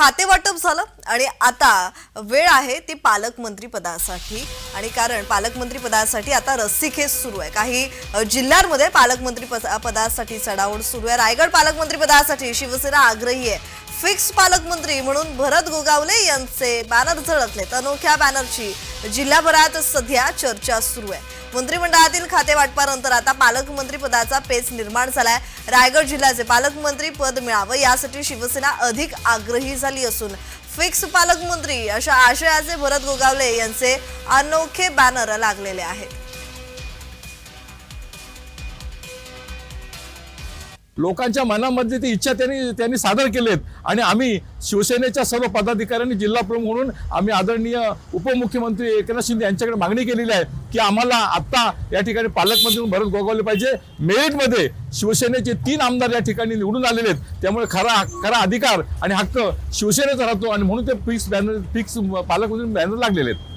खाते वाटप झालं आणि आता वेळ आहे ती पालकमंत्री पदासाठी आणि कारण पालकमंत्री पदासाठी आता रस्सीखेच सुरू आहे। काही जिल्ह्यांमध्ये पालकमंत्री पदासाठी चढाओढ सुरू आहे। रायगड पालकमंत्री पदासाठी शिवसेना आग्रही आहे। फिक्स पालकमंत्री म्हणून भरत गोगावले यांचे बॅनर झळकलेत। अनोख्या बॅनरची जिल्हाभरात सध्या चर्चा सुरू आहे। मंत्रिमंडळातील खाते वाटपानंतर आता पालकमंत्री पदाचा पेच निर्माण झालाय। रायगड जिल्ह्याचे पालकमंत्री पद मिळावं यासाठी शिवसेना अधिक आग्रही झाली असून फिक्स पालकमंत्री अशा आशयाचे भरत गोगावले यांचे अनोखे बॅनर लागलेले आहेत। लोकांच्या मनामध्ये ती इच्छा त्यांनी सादर केलेत आणि आम्ही शिवसेनेच्या सर्व पदाधिकाऱ्यांनी जिल्हा प्रमुख म्हणून आम्ही आदरणीय उपमुख्यमंत्री एकनाथ शिंदे यांच्याकडे मागणी केलेली आहे की आम्हाला आता या ठिकाणी पालकमंत्री भरत गोगावले पाहिजे। मेरिटमध्ये शिवसेनेचे 3 आमदार या ठिकाणी निवडून आलेले आहेत, त्यामुळे खरा अधिकार आणि हक्क शिवसेनेचा राहतो आणि म्हणून ते फिक्स पालकमंत्री बॅनर लागलेले आहेत।